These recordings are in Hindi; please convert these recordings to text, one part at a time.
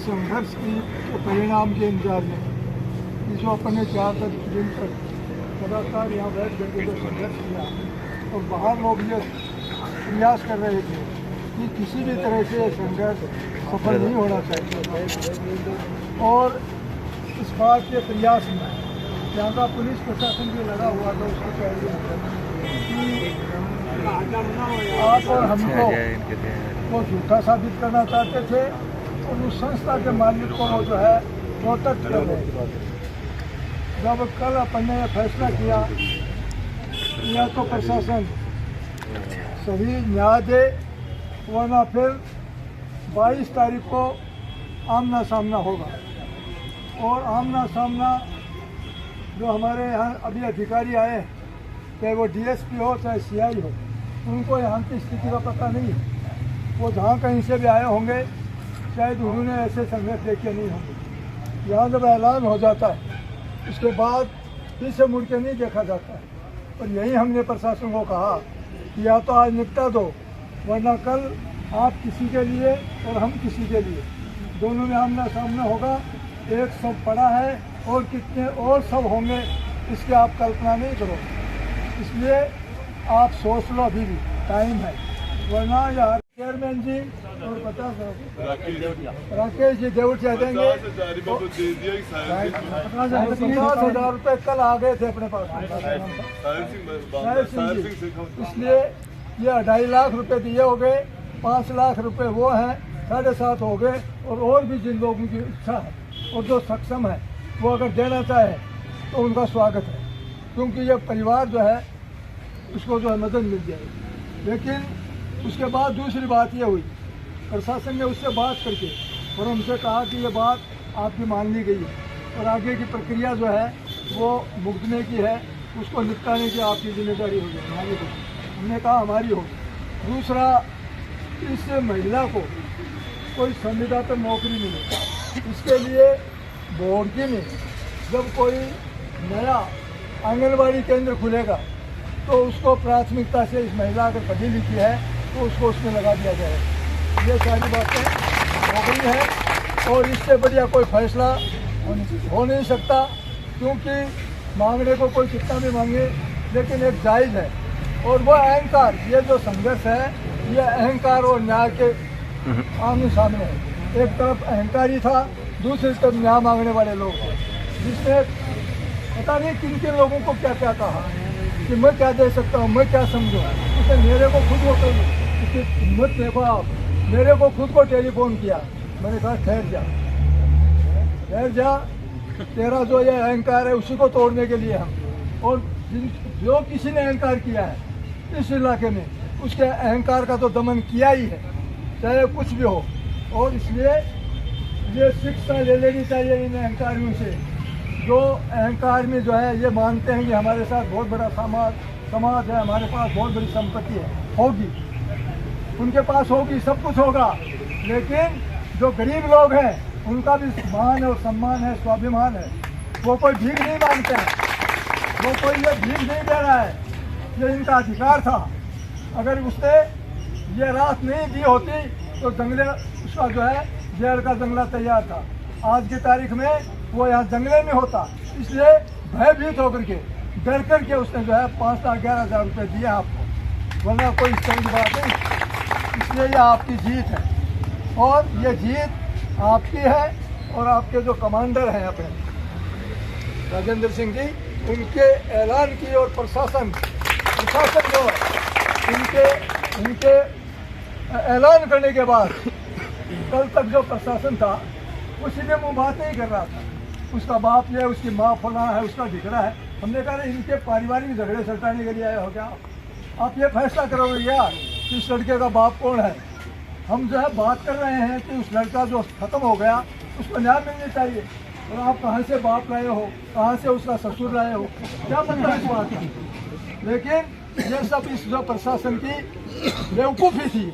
संघर्ष के परिणाम के इंतजार में जो अपने 4 दिन तक लगातार यहाँ बैठ करके जो संघर्ष किया और बाहर लोग ये प्रयास कर रहे थे कि किसी भी तरह से ये संघर्ष सफल नहीं होना चाहिए। और इस बात के प्रयास में यहाँ का पुलिस प्रशासन भी लगा हुआ था उसकी तैयारी कि आप और हमको वो झूठा साबित करना चाहते थे और उस संस्था के मालिक को वो जो है प्रोटेक्ट कर रहे थे। जब कल अपन ने फैसला किया या तो प्रशासन सही न्याय दे वरना फिर 22 तारीख को आमना सामना होगा। और आमना सामना जो हमारे यहाँ अभी अधिकारी आए चाहे वो डीएसपी हो चाहे सीआई हो उनको यहाँ की स्थिति का पता नहीं है। वो जहाँ कहीं से भी आए होंगे शायद उन्होंने ऐसे संघर्ष देखे नहीं होंगे। यहाँ जब ऐलान हो जाता है उसके बाद फिर से मुड़ के नहीं देखा जाता है। और यही हमने प्रशासन को कहा कि या तो आज निपटा दो वरना कल आप किसी के लिए और हम किसी के लिए दोनों में आमना सामना होगा। एक सब पड़ा है और कितने और सब होंगे इसकी आप कल्पना नहीं करो। इसलिए आप सोच लो अभी भी टाइम है वरना यार चेयरमैन जी और बता राकेश जी देवट चाह देंगे 50,000 रुपये कल आ गए थे अपने पास। इसलिए ये 2.5 लाख रुपए दिए हो गए, 5 लाख रुपए वो हैं, 7.5 हो गए। और भी जिन लोगों की इच्छा है और जो सक्षम है वो अगर देना चाहे तो उनका स्वागत है, क्योंकि ये परिवार जो है उसको जो है मदद मिल जाएगी। लेकिन उसके बाद दूसरी बात ये हुई प्रशासन ने उससे बात करके और हमसे कहा कि ये बात आपकी मान ली गई है और आगे की प्रक्रिया जो है वो मुकदमे की है, उसको निपटाने की आपकी जिम्मेदारी होगी, हमारी होगी। हमने कहा हमारी होगी। दूसरा, इस महिला को कोई संविदा पर नौकरी मिले इसके लिए बोर्ड में जब कोई नया आंगनबाड़ी केंद्र खुलेगा तो उसको प्राथमिकता से इस महिला अगर पढ़ी लिखी है तो उसको उसमें लगा दिया जाएगा। ये सारी बातें हो गई है और इससे बढ़िया कोई फैसला हो नहीं सकता, क्योंकि मांगने को कोई कितना भी मांगे लेकिन एक जायज़ है। और वो अहंकार, ये जो संघर्ष है ये अहंकार और न्याय के आमने सामने है। एक तरफ अहंकारी था, दूसरी तरफ न्याय मांगने वाले लोग थे, जिसने पता नहीं किन किन लोगों को क्या क्या कहा कि मैं क्या दे सकता हूँ, मैं क्या समझूँ। उसने मेरे को खुद को हिम्मत देखो आप, मेरे को खुद को टेलीफोन किया। मैंने कहा ठहर जा, तेरा जो ये अहंकार है उसी को तोड़ने के लिए हम और जो किसी ने अहंकार किया है इस इलाके में उसके अहंकार का तो दमन किया ही है, चाहे कुछ भी हो। और इसलिए ये शिक्षा ले लेनी चाहिए इन अहंकारियों से, जो अहंकार में जो है ये मानते हैं कि हमारे साथ बहुत बड़ा समाज है, हमारे पास बहुत बड़ी संपत्ति है, होगी उनके पास होगी, सब कुछ होगा। लेकिन जो गरीब लोग हैं उनका भी मान और सम्मान है, स्वाभिमान है। वो कोई भीख नहीं मांगते हैं, वो कोई ये भीख नहीं दे रहा है, ये इनका अधिकार था। अगर उसने ये रात नहीं दी होती तो जंगले उसका जो है जेल का जंगला तैयार था। आज की तारीख में वो यहाँ जंगले में होता, इसलिए भयभीत होकर के डर करके उसने जो है 5,11,000 रुपये दिए आपको, वरना कोई इस तरह की बात नहीं। इसलिए ये आपकी जीत है और ये जीत आपकी है। और आपके जो कमांडर हैं अपने राजेंद्र सिंह जी, उनके ऐलान की और प्रशासन जो उनके ऐलान करने के बाद कल तक जो प्रशासन था वो सीधे मुँह बात नहीं कर रहा था। उसका बाप ये, उसकी माँ फला है, उसका दिखरा है। हमने कहा इनके पारिवारिक झगड़े सटाने के लिए आए हो क्या आप? ये फैसला करोगे यार कि इस लड़के का बाप कौन है? हम जो है बात कर रहे हैं कि उस लड़का जो ख़त्म हो गया उसको न्याय मिलनी चाहिए। और आप कहाँ से बाप लाए हो, कहाँ से उसका ससुर लाए हो, क्या मतलब इस बात की? लेकिन ये सब इस जो प्रशासन की बेवकूफ़ी थी,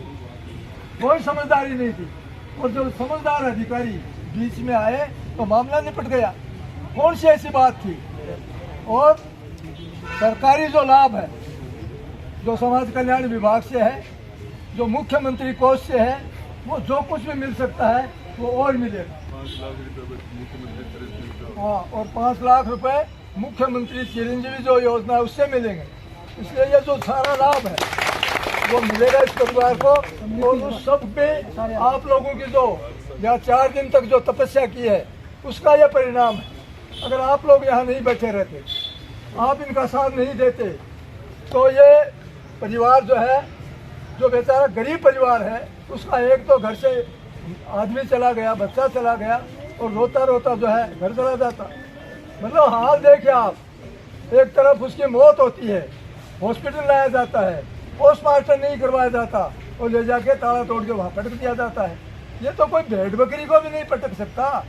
कोई समझदारी नहीं थी। और जो समझदार अधिकारी बीच में आए तो मामला निपट गया। कौन सी ऐसी बात थी? और सरकारी जो लाभ है जो समाज कल्याण विभाग से है, जो मुख्यमंत्री कोष से है, वो जो कुछ भी मिल सकता है वो और मिलेगा। 5 लाख रुपए मुख्यमंत्री चिरंजीवी। हाँ, और 5 लाख रुपए मुख्यमंत्री चिरंजीवी जो योजना है उससे मिलेंगे। इसलिए ये जो सारा लाभ है वो मिलेगा इस परिवार को। और उस सब पे आप लोगों की जो या 4 दिन तक जो तपस्या की है उसका यह परिणाम है। अगर आप लोग यहाँ नहीं बैठे रहते, आप इनका साथ नहीं देते, तो ये परिवार जो है, जो बेचारा गरीब परिवार है, उसका एक तो घर से आदमी चला गया, बच्चा चला गया, और रोता रोता जो है घर चला जाता। मतलब हाल देखिए आप, एक तरफ उसकी मौत होती है, हॉस्पिटल लाया जाता है, पोस्टमार्टम नहीं करवाया जाता और ले जाके ताला तोड़ के वहाँ पटक दिया जाता है। ये तो कोई भेड़ बकरी को भी नहीं पटक सकता।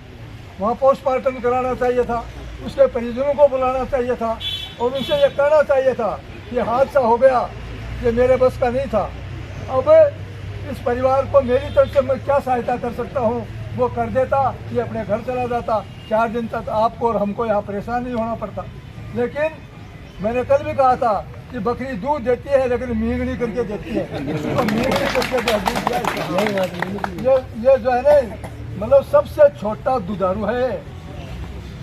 वहाँ पोस्टमार्टम कराना चाहिए था, उसके परिजनों को बुलाना चाहिए था और उनसे ये कहना चाहिए था कि हादसा हो गया, ये मेरे बस का नहीं था। अब इस परिवार को मेरी तरफ से मैं क्या सहायता कर सकता हूँ वो कर देता, ये अपने घर चला जाता। 4 दिन तक आपको और हमको यहाँ परेशान नहीं होना पड़ता। लेकिन मैंने कल भी कहा था कि बकरी दूध देती है लेकिन मींगनी करके देती है। तो मींगनी करके ये जो है ना, मतलब सबसे छोटा दुधारू है,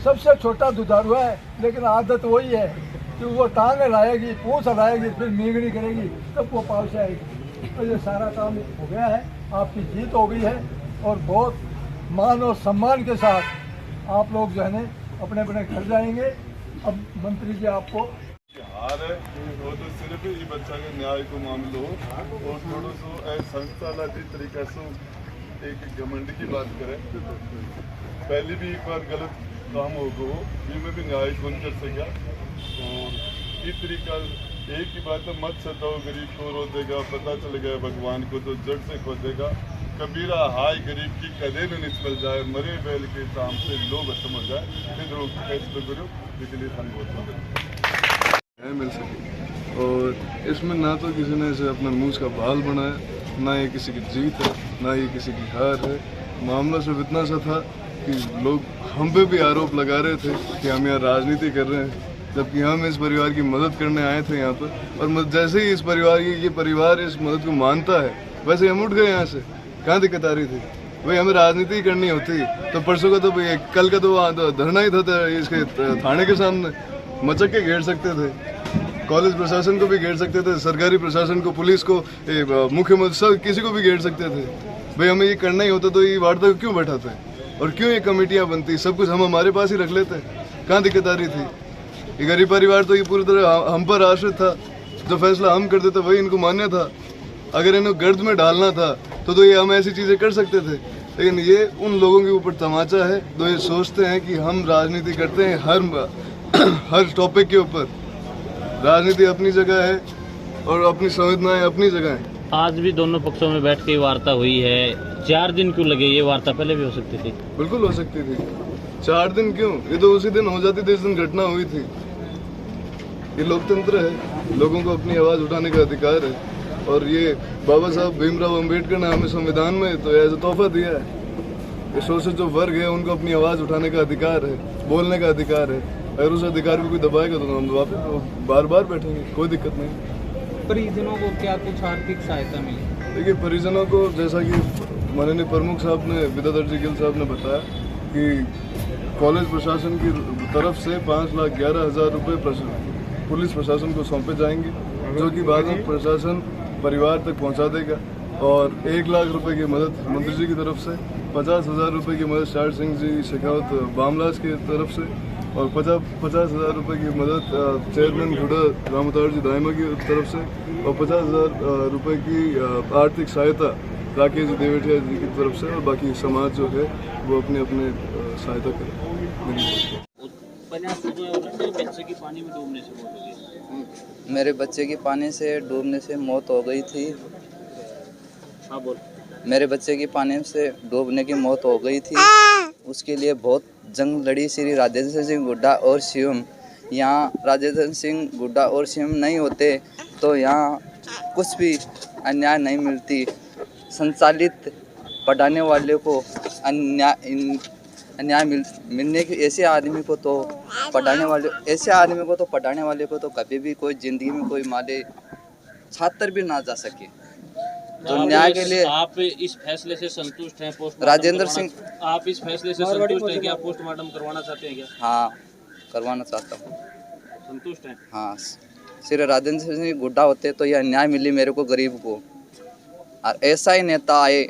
सबसे छोटा दुधारू है, लेकिन आदत वही है कि वो टांग लाएगी, पूंछ लाएगी, फिर मींगनी करेगी, तब वो पाव से आएगी। तो ये सारा काम हो गया है, आपकी जीत हो गई है और बहुत मान और सम्मान के साथ आप लोग जो है ना अपने अपने घर जाएंगे। अब मंत्री जी आपको हार है वो तो सिर्फ ये बच्चा के न्याय को मामलो और थोड़ा सो संस्था तरीका से एक घमंड की बात करें। पहले भी एक बार गलत काम हो गो, में भी न्याय कौन कर सका। और इस तरीका एक ही बात है, मत सताओ गरीब को रो देगा, पता चल गया भगवान को तो जड़ से खो देगा। कबीरा हाय गरीब की कदे न निष्फल जाए, मरे बैल के शाम से लोग खत्म हो जाए। फिर लोग फैसले करो, इसलिए हम बहुत मिल सके। और इसमें ना तो किसी ने इसे अपना मूछ का बाल बनाया, ना ये किसी की जीत है, ना ये किसी की हार है। मामला सिर्फ इतना सा था कि लोग हम पे भी आरोप लगा रहे थे कि हम यहाँ राजनीति कर रहे हैं, जबकि हम इस परिवार की मदद करने आए थे यहाँ पर। और जैसे ही इस परिवार ये परिवार इस मदद को मानता है, वैसे हम उठ गए यहाँ से। कहाँ दिक्कत आ रही थी भाई? हमें राजनीति करनी होती तो परसों का तो भाई, कल का तो धरना ही था इसके थाने के सामने, मचक के घेर सकते थे, कॉलेज प्रशासन को भी घेर सकते थे, सरकारी प्रशासन को, पुलिस को, मुख्यमंत्री, सब किसी को भी घेर सकते थे। भाई हमें ये करना ही होता तो ये वार्ता क्यों बैठाते और क्यों ये कमेटियां बनती? सब कुछ हम हमारे पास ही रख लेते। कहाँ दिक्कत आ रही थी? ये गरीब परिवार तो ये पूरी तरह हम पर आश्रित था। जो फैसला हम करते थे वही इनको मान्य था। अगर इन्हें गर्द में डालना था तो ये हम ऐसी चीज़ें कर सकते थे। लेकिन ये उन लोगों के ऊपर तमाचा है जो ये सोचते हैं कि हम राजनीति करते हैं हर टॉपिक के ऊपर। राजनीति अपनी जगह है और अपनी संवेदनाएं अपनी जगह है। आज भी दोनों पक्षों में बैठ के वार्ता हुई है। 4 दिन क्यों लगे? ये वार्ता पहले भी हो सकती थी। बिल्कुल हो सकती थी। 4 दिन क्यों? ये तो उसी दिन हो जाती थी जिस दिन घटना हुई थी। ये लोकतंत्र है, लोगों को अपनी आवाज उठाने का अधिकार है। और ये बाबा साहब भीमराव अंबेडकर ने हमें संविधान में तो एज तोहफा दिया है। ये शोषित जो वर्ग है उनको अपनी आवाज उठाने का अधिकार है, बोलने का अधिकार है। अगर उस अधिकार को कोई दबाएगा तो हम वापस बार बार बैठेंगे, कोई दिक्कत नहीं। परिजनों को क्या कुछ आर्थिक सहायता मिली? देखिए, परिजनों को जैसा कि माननीय प्रमुख साहब ने, विद्याधर जी गिल साहब ने बताया कि कॉलेज प्रशासन की तरफ से 5,11,000 रुपये पुलिस प्रशासन को सौंपे जाएंगे, जो कि बाद में प्रशासन परिवार तक पहुंचा देगा। और 1 लाख रुपए की मदद मंत्री जी की तरफ से, 50,000 रुपये की मदद शार सिंह जी शेखावत बामलास की तरफ से, और 50,000 रुपये की मदद चेयरमैन घुड़ा रामोतार जी दाइमा की तरफ से, और 50,000 रुपये की आर्थिक सहायता राकेश जी देवटिया जी की तरफ से। और बाकी समाज जो है वो अपने अपने सहायता करे। बच्चे की पानी में डूबने से मौत हो गई। मेरे बच्चे की पानी से डूबने से मौत हो गई थी। हाँ बोल। मेरे बच्चे की पानी से डूबने की मौत हो गई थी। उसके लिए बहुत जंग लड़ी श्री राजेंद्र सिंह गुड्डा और शिवम। यहाँ राजेंद्र सिंह गुड्डा और शिवम नहीं होते तो यहाँ कुछ भी अन्याय नहीं मिलती। संचालित पढ़ाने वाले को अन्याय मिलने की ऐसे आदमी को तो पढ़ाने वाले को तो कभी भी कोई ज़िंदगी में कोई माले छात्र भी ना जा सके। जो न्याय के लिए आप इस फैसले से संतुष्ट हैं? पोस्टमार्टम राजेंद्र करवाना- आप इस फैसले से संतुष्ट हैं? क्या पोस्टमार्टम करवाना चाहते हैं क्या? हाँ करवाना चाहता हूँ। संतुष्ट हैं? हाँ सिर्फ राजेंद्र सिंह गुड्डा होते तो यह न्याय मिली मेरे को, गरीब को। और ऐसा ही नेता आए